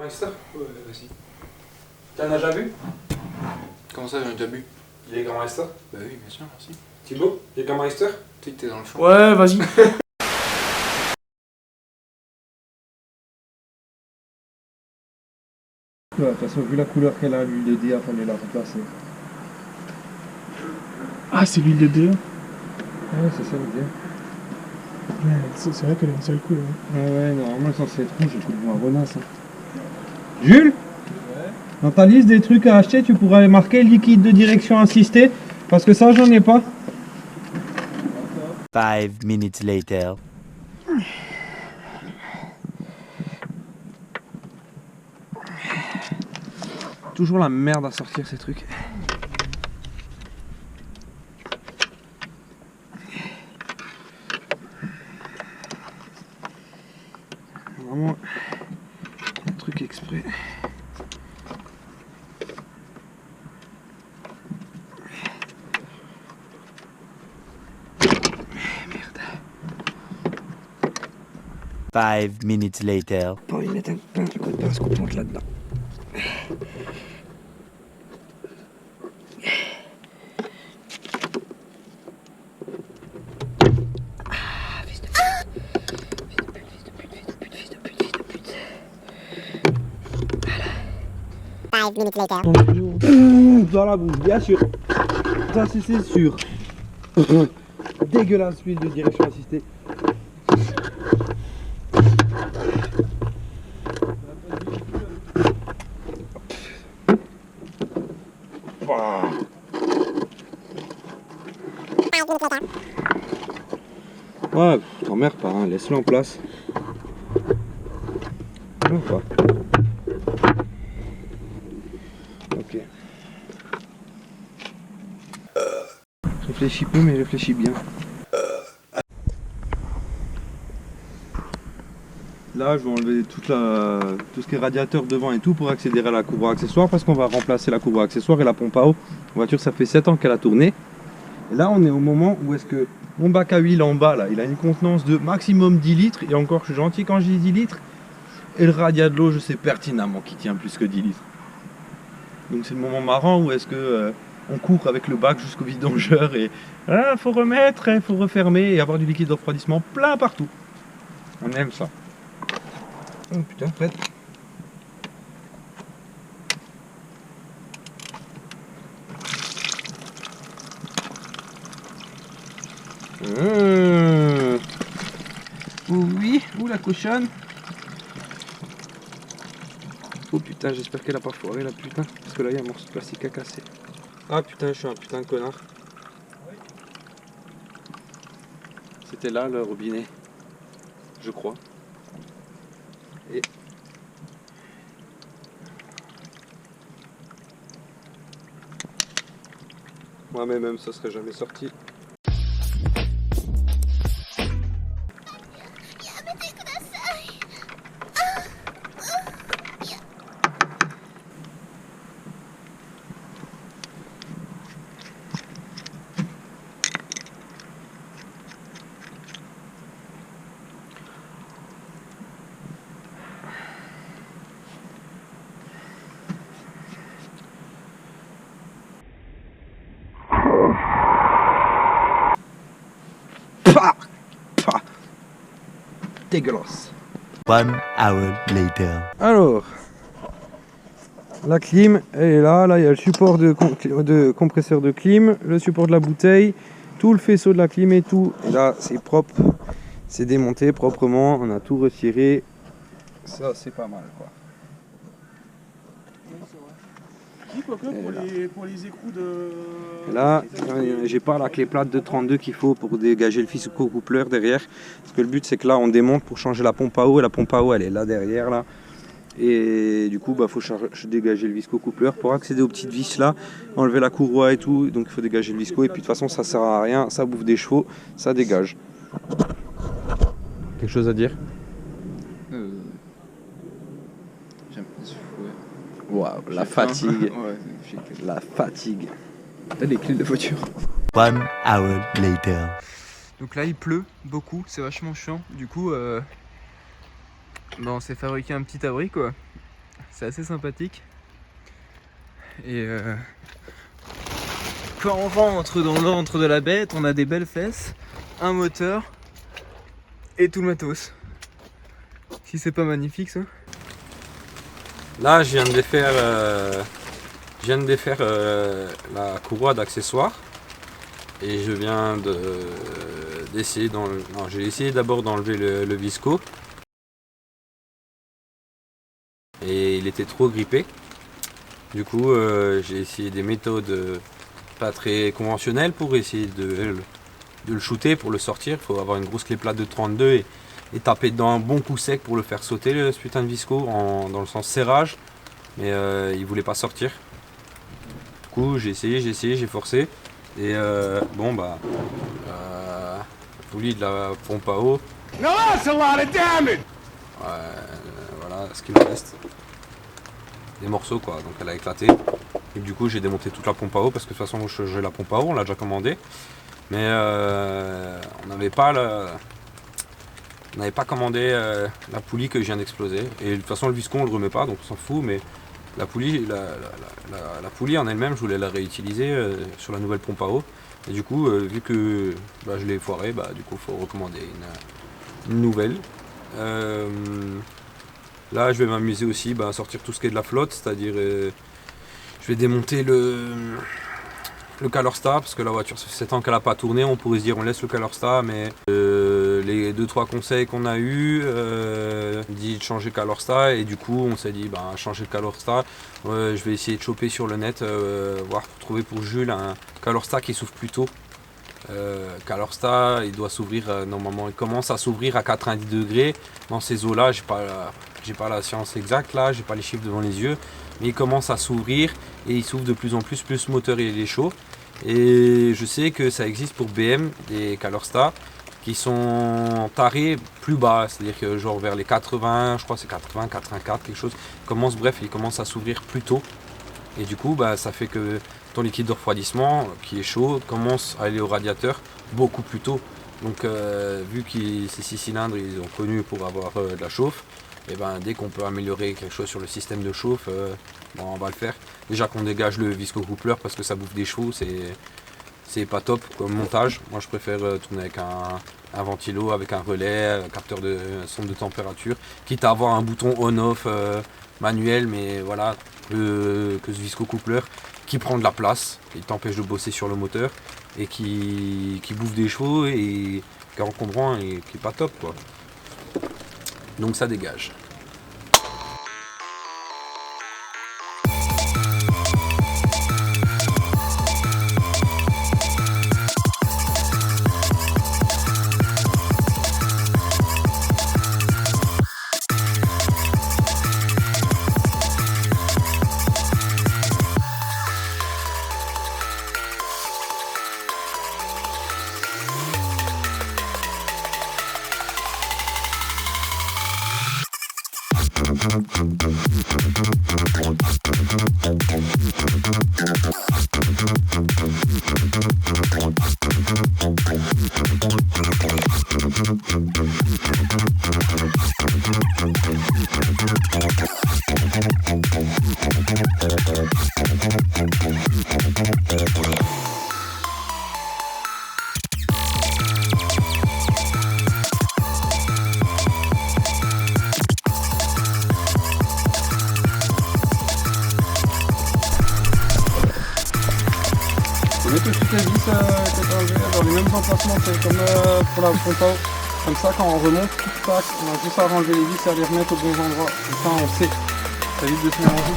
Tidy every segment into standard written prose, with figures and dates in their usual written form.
Jägermeister? Ouais, vas-y. T'en as déjà bu? Comment ça, j'en ai déjà bu? Jägermeister? Bah oui, bien sûr, merci. Thibaut? Jägermeister? Tu sais que t'es dans le champ. Ouais, vas-y. De toute façon, vu la couleur qu'elle a, l'huile de DA, fallait la remplacer. Ah, c'est l'huile de DA. Ouais, c'est ça l'idée. Ouais, c'est vrai qu'elle a une sale couleur. Ouais, normalement, c'est censé être rouge, je trouve un renasse. Jules? Ouais. Dans ta liste des trucs à acheter, tu pourrais marquer liquide de direction assistée, parce que ça, j'en ai pas. 5 minutes later. Toujours la merde à sortir ces trucs. Vraiment un truc exprès. Merde. 5 minutes later. Pas envie de mettre un coup de pince coupante là-dedans. Dans la bouche, bien sûr. Ça, c'est sûr. Dégueulasse, l'huile de direction assistée. Ouais, t'emmerdes pas, hein. Laisse-le en place. Non, pas. Ok. Réfléchis peu, mais réfléchis bien. Là, je vais enlever tout ce qui est radiateur devant et tout pour accéder à la courroie accessoire parce qu'on va remplacer la courroie accessoire et la pompe à eau. La voiture, ça fait 7 ans qu'elle a tourné. Et là, on est au moment où est-ce que mon bac à huile en bas, là, il a une contenance de maximum 10 litres. Et encore, je suis gentil quand je dis 10 litres. Et le radiateur de l'eau, je sais pertinemment qu'il tient plus que 10 litres. Donc c'est le moment marrant où est-ce que on court avec le bac jusqu'au vidangeur et faut remettre, faut refermer et avoir du liquide de refroidissement plein partout. On aime ça. Oh putain, Fred. Oui, où la cochonne? Oh putain, j'espère qu'elle a pas foiré la putain, parce que là il y a un morceau de plastique à casser. Ah putain, je suis un putain de connard. C'était là le robinet, je crois. Et moi-même, ça serait jamais sorti. Dégueulasse. 1 hour later. Alors, la clim, elle est là. Là, il y a le support de compresseur de clim, le support de la bouteille, tout le faisceau de la clim et tout. Et là, c'est propre. C'est démonté proprement. On a tout retiré. Ça, c'est pas mal, quoi. Pour les écrous de... Et là, j'ai pas la clé plate de 32 qu'il faut pour dégager le fisco coupleur derrière. Parce que le but, c'est que là, on démonte pour changer la pompe à eau. Et la pompe à eau, elle est là derrière, là. Et du coup, bah, faut dégager le visco coupleur pour accéder aux petites vis là, enlever la courroie et tout. Donc il faut dégager le visco. Et puis de toute façon, ça sert à rien. Ça bouffe des chevaux, ça dégage. Quelque chose à dire? Waouh, la fatigue. La fatigue. T'as les clés de la voiture. 1 hour later. Donc là, il pleut beaucoup, c'est vachement chiant. Du coup, on s'est fabriqué un petit abri, quoi. C'est assez sympathique. Et quand on rentre dans l'antre de la bête, on a des belles fesses, un moteur et tout le matos. Si c'est pas magnifique ça. Là, je viens de défaire la courroie d'accessoires. Et je viens d'essayer j'ai essayé d'abord d'enlever le visco. Et il était trop grippé. Du coup, j'ai essayé des méthodes pas très conventionnelles pour essayer de le shooter, pour le sortir. Il faut avoir une grosse clé plate de 32 et taper dedans un bon coup sec pour le faire sauter, ce putain de visco, dans le sens serrage. Mais il voulait pas sortir. Du coup, j'ai essayé, j'ai forcé. Et bon bah, poulie de la pompe à eau. Now that's a lot of damage! Voilà ce qu'il me reste. Des morceaux quoi, donc elle a éclaté. Et du coup j'ai démonté toute la pompe à eau parce que de toute façon j'ai la pompe à eau, on l'a déjà commandé. Mais on n'avait pas commandé la poulie que je viens d'exploser. Et de toute façon le visco on le remet pas donc on s'en fout, mais la poulie en elle-même je voulais la réutiliser sur la nouvelle pompe à eau. Et du coup vu que je l'ai foiré, du coup il faut recommander une nouvelle. Là je vais m'amuser aussi à sortir tout ce qui est de la flotte, c'est-à-dire je vais démonter le Calorstar parce que la voiture ça fait 7 ans qu'elle n'a pas tourné, on pourrait se dire on laisse le Calorstar, mais les 2-3 conseils qu'on a eu dit de changer Calorstar et du coup on s'est dit changer le Calorstar. Je vais essayer de choper sur le net, voir trouver pour Jules un Calorstar qui s'ouvre plus tôt. Calorstar il doit s'ouvrir normalement, il commence à s'ouvrir à 90 degrés dans ces eaux là, j'ai pas la science exacte là, j'ai pas les chiffres devant les yeux, mais il commence à s'ouvrir et il s'ouvre de plus en plus le moteur il est chaud. Et je sais que ça existe pour BM des Calorstar qui sont tarés plus bas, c'est-à-dire que genre vers les 80, je crois c'est 80, 84 quelque chose, il commence à s'ouvrir plus tôt et du coup ça fait que ton liquide de refroidissement qui est chaud commence à aller au radiateur beaucoup plus tôt. Donc vu que ces 6 cylindres ils ont connu pour avoir de la chauffe, et dès qu'on peut améliorer quelque chose sur le système de chauffe, on va le faire. Déjà qu'on dégage le visco-coupleur parce que ça bouffe des chevaux, c'est pas top comme montage. Moi je préfère tourner avec un ventilo, avec un relais, un capteur de sonde de température, quitte à avoir un bouton on-off manuel, mais voilà, que ce visco-coupleur qui prend de la place, qui t'empêche de bosser sur le moteur et qui bouffe des chevaux et qui est encombrant et qui est pas top quoi. Donc ça dégage. Faut mettre toutes les vis que tu as enlevées dans les mêmes emplacements, c'est comme pour la pompe à eau. Comme ça, quand on remonte, tac, on a juste à enlever les vis et à les remettre au bon endroit. Comme ça, on sait. Ça évite de se mélanger.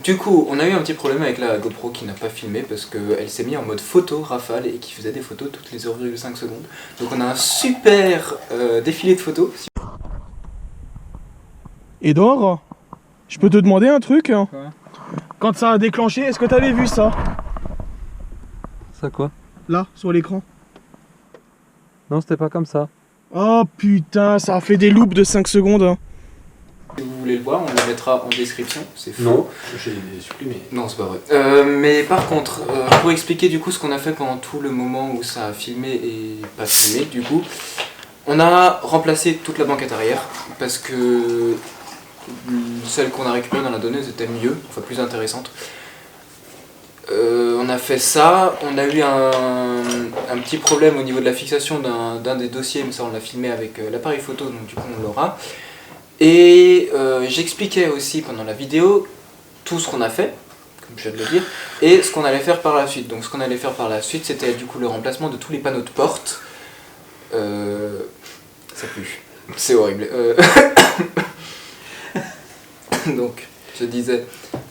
Du coup, on a eu un petit problème avec la GoPro qui n'a pas filmé parce qu'elle s'est mise en mode photo rafale et qui faisait des photos toutes les 0,5 secondes. Donc on a un super défilé de photos. Edouard, je peux te demander un truc hein? Quoi? Quand ça a déclenché, est-ce que t'avais vu ça? Ça quoi? Là, sur l'écran. Non, c'était pas comme ça. Oh putain, ça a fait des loops de 5 secondes. Hein. Si vous voulez le voir, on le mettra en description. C'est faux. Non, j'ai supprimé. Non, c'est pas vrai. Mais par contre, pour expliquer du coup ce qu'on a fait pendant tout le moment où ça a filmé et pas filmé, du coup, on a remplacé toute la banquette arrière parce que celle qu'on a récupérée dans la donneuse était mieux, enfin plus intéressante. On a fait ça, on a eu un petit problème au niveau de la fixation d'un des dossiers, mais ça on l'a filmé avec l'appareil photo, donc du coup on l'aura. Et j'expliquais aussi pendant la vidéo tout ce qu'on a fait, comme je viens de le dire, et ce qu'on allait faire par la suite. Donc ce qu'on allait faire par la suite, c'était du coup le remplacement de tous les panneaux de porte. Ça pue, c'est horrible. Donc je disais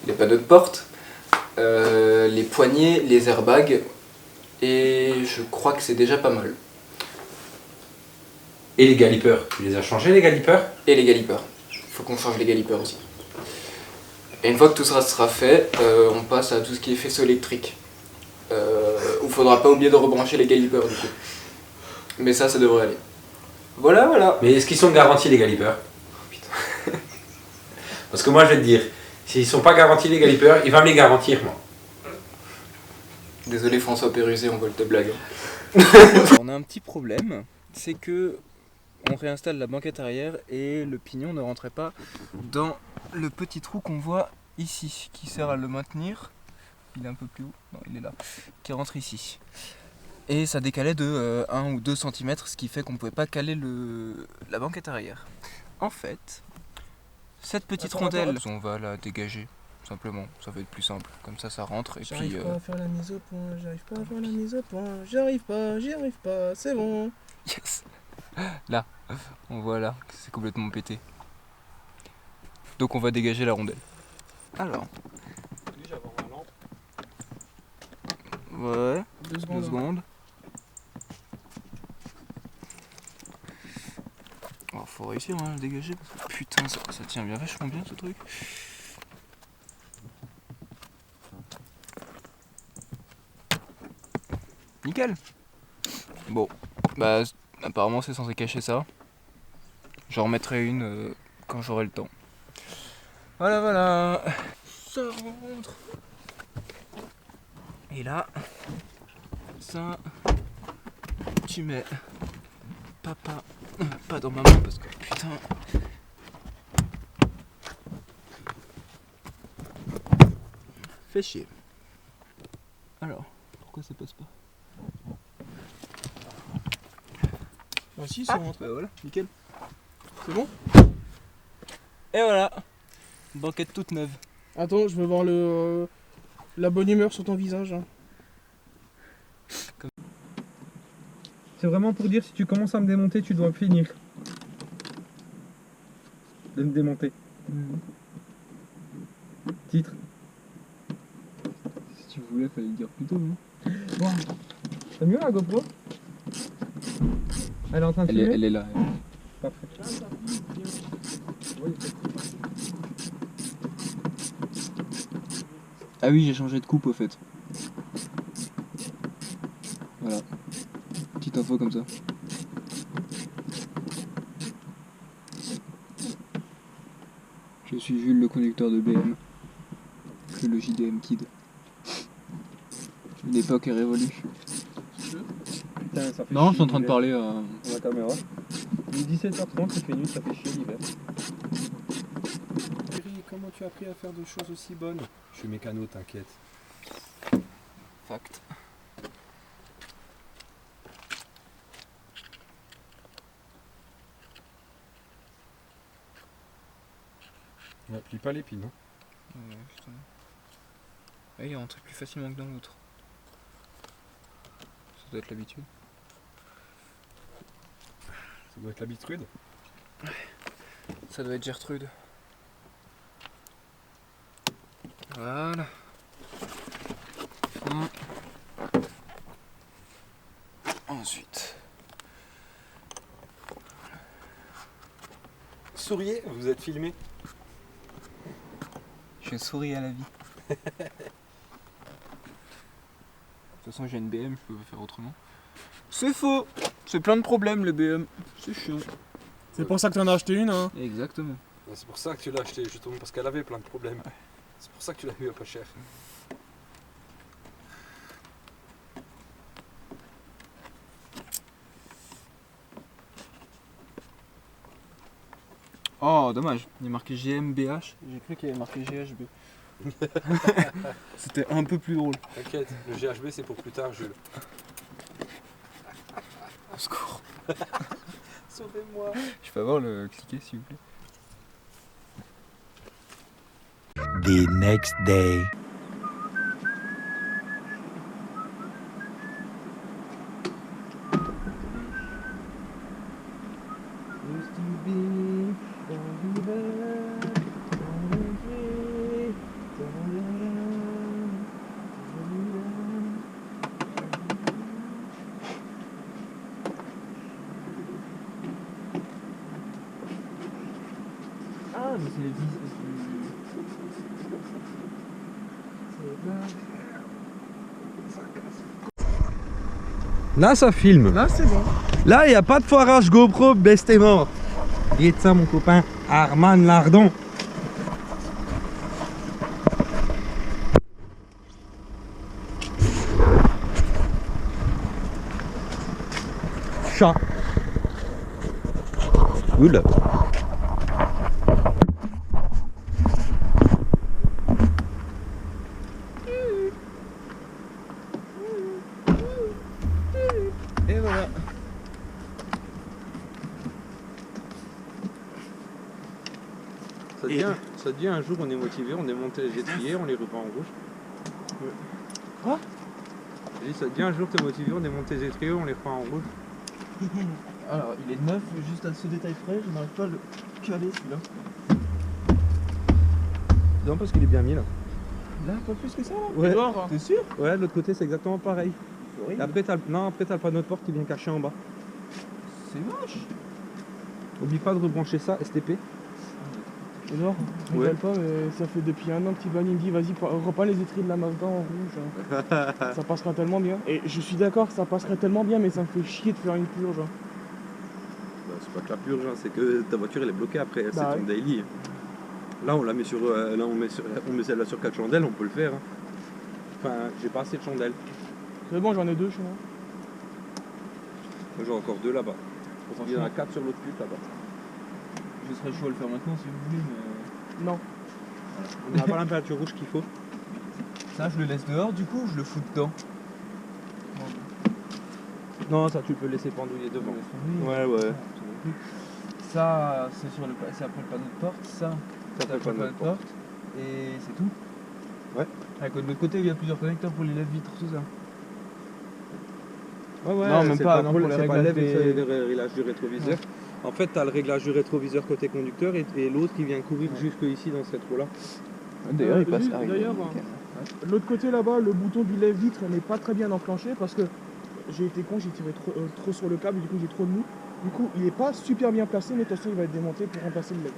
les panneaux de porte, les poignées, les airbags, et je crois que c'est déjà pas mal. Et les galipeurs, tu les as changés les galipeurs? Et les galipeurs. Il faut qu'on change les galipeurs aussi. Et une fois que tout ça sera fait, on passe à tout ce qui est faisceau électrique. Où il faudra pas oublier de rebrancher les galipeurs du coup. Mais ça devrait aller. Voilà, voilà. Mais est-ce qu'ils sont garantis les galipeurs? Oh, putain. Parce que moi je vais te dire, s'ils sont pas garantis les galipeurs, il va me les garantir moi. Désolé François Péruzet, on vole tes blagues. On a un petit problème, c'est que on réinstalle la banquette arrière et le pignon ne rentrait pas dans le petit trou qu'on voit ici, qui sert à le maintenir. Il est un peu plus haut, non il est là, qui rentre ici. Et ça décalait de 1 ou 2 cm, ce qui fait qu'on ne pouvait pas caler la banquette arrière. En fait, cette petite rondelle, on va la dégager, simplement, ça va être plus simple. Comme ça rentre et puis... J'arrive pas à faire la mise au point, j'arrive pas à faire la mise au point, j'y arrive pas, c'est bon. Yes. Là, on voit là que c'est complètement pété. Donc on va dégager la rondelle. Alors. Ouais, 2 secondes. Oh, faut réussir hein, à le dégager. Putain, ça tient bien vachement bien ce truc. Nickel. Bon, bah apparemment c'est censé cacher ça. J'en remettrai une quand j'aurai le temps. Voilà, voilà. Ça rentre. Et là, ça, tu mets papa, pas dans ma main parce que putain. Fais chier. Alors, pourquoi ça passe pas? Bah si, ça rentre. Bah voilà, nickel. C'est bon? Et voilà, banquette toute neuve. Attends, je veux voir la bonne humeur sur ton visage. Hein. C'est vraiment pour dire si tu commences à me démonter, tu dois finir. De me démonter. Titre. Si tu voulais, fallait le dire plus tôt, non? Bon. C'est mieux la GoPro? Elle est en train de filmer? Elle est là. Parfait. Ah oui, j'ai changé de coupe au fait. Voilà. Petite info comme ça. Je suis Jules, le conducteur de BM. Le JDM Kid. Une époque est révolue. Putain, ça fait Non, je chier suis en train de l'hiver. parler à... Pour la caméra. Il est 17h30, il fait nuit, ça fait chier l'hiver. Thierry, comment tu as appris à faire des choses aussi bonnes? Je suis mécano, t'inquiète. Fact. On n'appuie pas l'épine, non? Ouais, putain. Ah, il est rentré plus facilement que dans l'autre. Ça doit être l'habitude. Ça doit être l'habitude. Ça doit être Gertrude. Voilà. Ensuite. Souriez, vous êtes filmé. Je souris à la vie. De toute façon, j'ai une BM, je peux faire autrement. C'est faux. C'est plein de problèmes le BM. C'est chiant. C'est pour ça que tu en as acheté une, hein. Exactement. C'est pour ça que tu l'as acheté, justement, parce qu'elle avait plein de problèmes. C'est pour ça que tu l'as eu à pas cher. Oh, dommage. Il y a marqué GmbH. J'ai cru qu'il y avait marqué GHB. C'était un peu plus drôle. T'inquiète, le GHB c'est pour plus tard, Jules. Au secours. Sauvez-moi. Je peux avoir le cliquet s'il vous plaît. The next day. Ah, mais c'est les vis. Là, ça filme. Là, c'est bon. Là, il n'y a pas de foirage GoPro, best est mort. Il est de ça, mon copain Arman Lardon. Chat. Oula. Et voilà. Ça te dit un jour on est motivé, on est monté les étriers, on les repeint en rouge. Quoi? J'ai dit, ça te dit un jour t'es motivé, on est monté les étriers, on les repeint en rouge. Alors, il est neuf, juste à ce détail frais, je n'arrive pas à le caler celui-là. Non, parce qu'il est bien mis là. Là, pas plus que ça, là? Ouais. T'es sûr? Ouais, de l'autre côté c'est exactement pareil. C'est horrible. Et après t'as le panneau de porte qui vient cacher en bas. C'est moche. Oublie pas de rebrancher ça, STP. Genre, je Ouais. rigole pas, mais ça fait depuis un an que Tibani me dit vas-y, repeins les étriers de la Mazda en rouge. Hein. Ça passera tellement bien. Et je suis d'accord, ça passerait tellement bien, mais ça me fait chier de faire une purge. Hein. Bah, c'est pas que la purge, hein, c'est que ta voiture elle est bloquée après, c'est Bah ton daily. Là on la met sur, là on met celle-là sur 4 chandelles, on peut le faire. Hein. Enfin, j'ai pas assez de chandelles. C'est bon, j'en ai deux chez moi. Moi j'en ai encore 2 là-bas. Il y en a 4 sur l'autre pute là-bas. Je serais chaud à le faire maintenant si vous voulez, mais... Non. On n'a pas la peinture rouge qu'il faut. Ça, je le laisse dehors, du coup, je le fous dedans. Non, ça tu peux laisser pendouiller devant. Ouais, ouais. Ça, c'est sur c'est après le panneau de porte, ça, Ça c'est après le panneau de porte, et c'est tout. Ouais. Ah, de l'autre côté, il y a plusieurs connecteurs pour les lèvres-vitres, tout ça. Ouais, ouais, Non, même c'est pas, pas non, pour pour les c'est pas réglages c'est des- le réglage du rétroviseur. En fait, tu as le réglage du rétroviseur côté conducteur et l'autre qui vient courir jusque ici dans cette roue-là. D'ailleurs, il passe juste, d'ailleurs, de l'autre côté là-bas, le bouton du lève-vitre n'est pas très bien enclenché parce que j'ai été con, j'ai tiré trop sur le câble, du coup j'ai trop de mou. Du coup, il est pas super bien placé, mais de toute façon, il va être démonté pour remplacer le lève.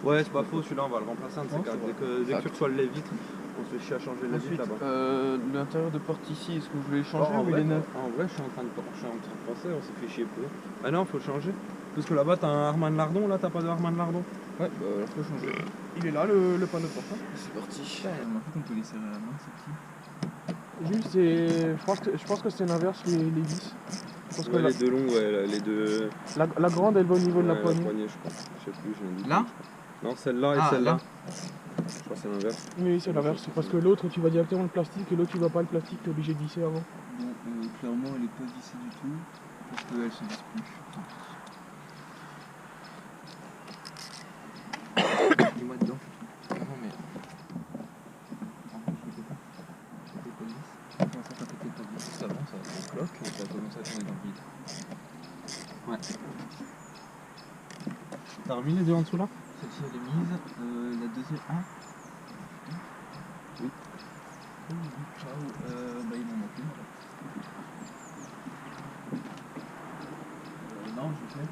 Ouais, c'est pas faux, celui-là on va le remplacer un de ces Non, quatre. c'est Dès que tu reçois le lève-vitre, on se fait chier à changer le lève-vitre là-bas. l'intérieur de porte ici, est-ce que vous voulez le changer en, ou il vrai, est neuf? en vrai, je suis en train de penser, on s'est fait chier pour. Ah non, faut le changer. Parce que là-bas, t'as un Harman Lardon, là, t'as pas de Harman Lardon. Ouais, bah alors faut changer. Il est là, le panneau de porte. Hein. C'est parti. On a qu'on peut les serrer à la main, c'est qui? Juste, je pense que c'est l'inverse, les vis. Parce que Ouais, les deux longs, ouais, les deux. la grande, elle va au niveau de la Ouais, poignée. je crois. Je sais plus, j'ai un doute. Là? Non, celle-là et Ah, celle-là. là. Je crois que c'est l'inverse. Oui, c'est l'inverse. C'est parce que l'autre, tu vas directement le plastique et l'autre, tu vas pas le plastique, tu es obligé de visser avant. Bon, clairement, elle est pas vissée du tout, parce qu'elle se visse plus. Dis-moi dedans. Non, mais... Comment ça, quand t'étais pas vissé, ça avance, ça bloque, et ça a commencé à tourner dans le vide. Ouais. T'as remis les deux en dessous là? Celle-ci, elle est mise. La deuxième... Ah Oui. Bah il m'en manque une. Non, je sais.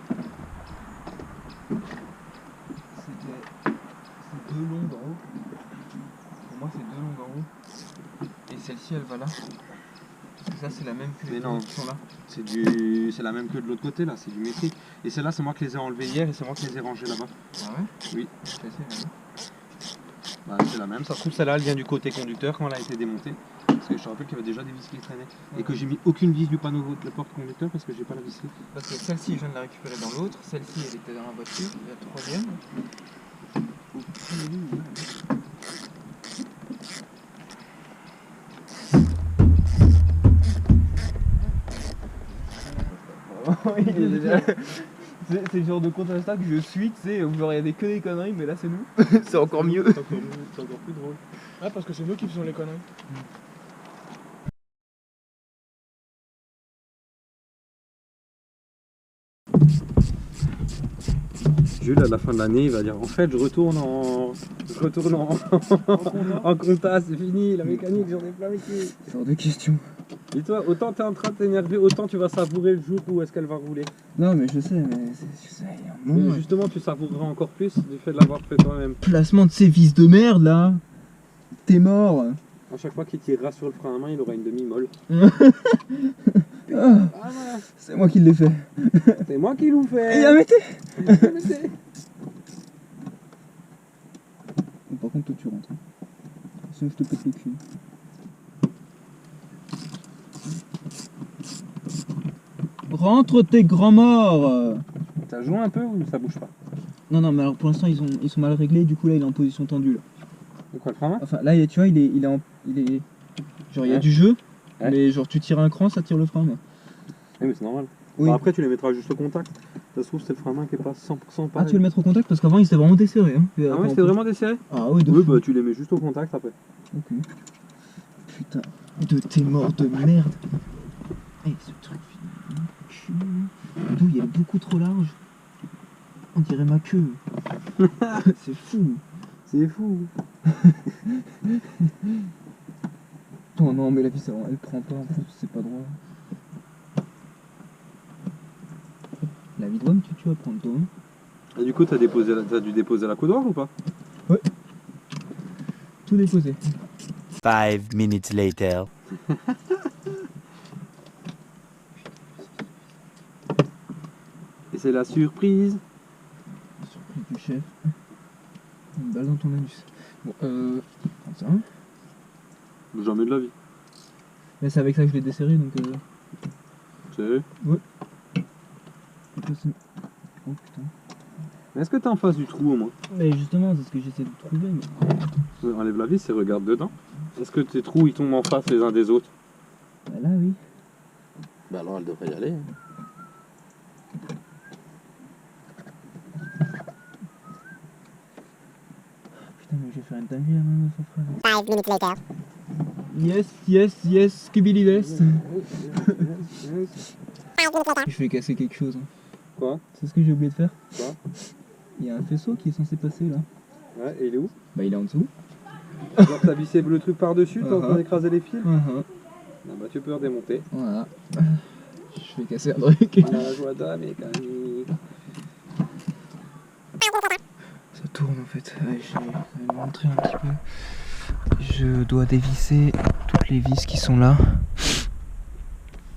C'est deux longues en haut. Pour moi, c'est deux longues en haut. Et celle-ci, elle va là. Parce que ça, c'est la même que Mais les non. deux qui sont là. C'est la même que de l'autre côté là, c'est du métrique. Et celle-là, c'est moi qui les ai enlevées hier et c'est moi qui les ai rangées là-bas. Ah ouais? Oui. C'est assez, Bah, c'est la même. Ça se trouve, celle-là, elle vient du côté conducteur quand elle a été démontée. Parce que je te rappelle qu'il y avait déjà des vis qui traînaient. Et que j'ai mis aucune vis du panneau de la porte conducteur parce que j'ai pas la visserie. Parce que celle-ci, je viens de la récupérer dans l'autre. Celle-ci, elle était dans la voiture. Et la troisième. Il est déjà... C'est le genre de compte Insta que je suis, tu sais, où vous regardez que des conneries, mais là c'est nous. C'est encore mieux. C'est encore plus drôle. Ah, parce que c'est nous qui faisons les conneries. Jules, à la fin de l'année, il va dire en fait, je retourne en en compta, c'est fini, la mécanique, j'en ai plein les pieds. Genre de questions. Et toi, autant t'es en train de t'énerver, autant tu vas savourer le jour où est-ce qu'elle va rouler. Non, mais je sais, je sais, il y a un Mais moment. justement, tu savoureras encore plus du fait de l'avoir fait toi-même. Placement de ces vis de merde là. T'es mort. À chaque fois qu'il tirera sur le frein à main, il aura une demi-molle. Ah, voilà. c'est moi qui l'ai fait. C'est moi qui l'ai fait. Et arrêtez. Par contre, toi tu rentres. Sinon, je te pète le cul. Rentre tes grands morts. T'as joué un peu ou ça bouge pas? Non, non, mais alors pour l'instant, ils sont mal réglés. Du coup, là, il est en position tendue. Là. De quoi, le frein à main? Enfin, là, tu vois, il est. Genre, il y a Ouais. du jeu. Ouais. Mais genre, tu tires un cran, ça tire le frein. Moi. Oui, mais c'est normal. Oui. Bah, après, tu les mettras juste au contact. Ça se trouve, c'est le frein à main qui est pas 100% Ah, pareil. tu veux le mettre au contact parce qu'avant, il s'était vraiment desserré. Hein. Ah ouais, c'était vraiment desserré? Ah, oui, de Oui, fou. bah tu les mets juste au contact après. Ok. Putain, de tes morts de merde. Eh, ce truc, cul. La douille, elle est beaucoup trop large. On dirait ma queue. C'est fou. C'est fou. Oh non, mais la vis, elle prend pas, en plus, c'est pas droit. La vie de homme, tu vas prendre toi. Hein. Et du coup, t'as dû déposer la coudoir ou pas? Tout déposé. 5 minutes later. Et c'est la surprise. Surprise du chef. Une balle dans ton anus. Bon, prends ça. Jamais de la vie. Mais c'est avec ça que je l'ai desserré, donc C'est. Oh putain. Mais est-ce que t'es en face du trou au moins? Mais justement, c'est ce que j'essaie de trouver. Mais... Enlève la vis et regarde dedans. Est-ce que tes trous ils tombent en face les uns des autres? Bah là, oui. Bah alors elle devrait y aller. Putain, mais je vais faire une dinguerie là même sans phrase. 5 minutes later. Yes, yes, yes, Skibidi yes. 5 minutes later. Je vais casser quelque chose. Hein. Quoi? C'est ce que j'ai oublié de faire? Quoi? Il y a un faisceau qui est censé passer là. Ouais, et il est où? Bah il est en dessous. Genre t'as vissé le truc par-dessus, t'es en train d'écraser les fils? Uh-huh. Ah bah tu peux redémonter. Voilà. Je vais casser un truc. La joie de la mécanique. Ça tourne en fait. Ouais, je vais vous montrer un petit peu. Je dois dévisser toutes les vis qui sont là.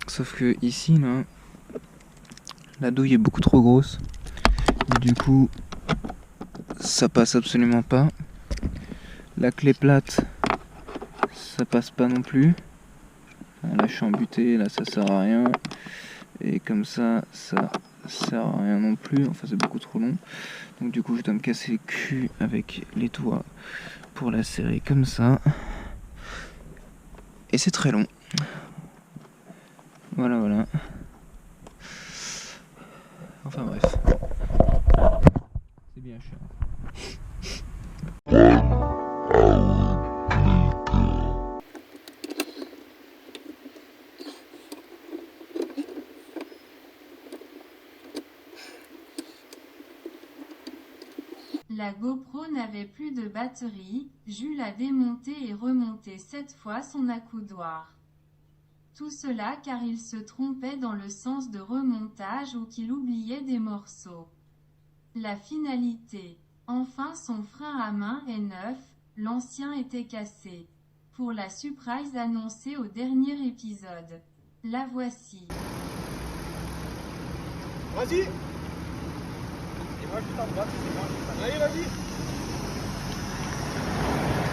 Sauf que ici, là, la douille est beaucoup trop grosse. Et du coup, ça passe absolument pas. La clé plate, ça passe pas non plus. Enfin, là, je suis embuté, là, ça sert à rien. Et comme ça sert à rien non plus. Enfin, c'est beaucoup trop long. Donc du coup, je dois me casser le cul avec les doigts pour la serrer comme ça. Et c'est très long. Voilà, voilà. Enfin bref. C'est bien chiant. La La GoPro n'avait plus de batterie, Jules a démonté et remonté 7 fois son accoudoir. Tout cela car il se trompait dans le sens de remontage ou qu'il oubliait des morceaux. La finalité. Enfin son frein à main est neuf, l'ancien était cassé. Pour la surprise annoncée au dernier épisode. La voici. Vas-y. Et moi je t'en droite, c'est moi. Allez, vas-y.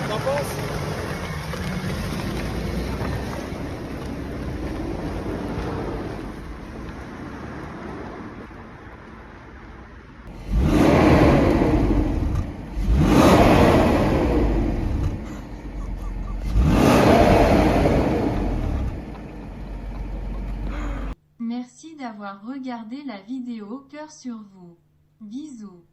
T'en penses? Merci d'avoir regardé la vidéo, cœur sur vous. Bisous.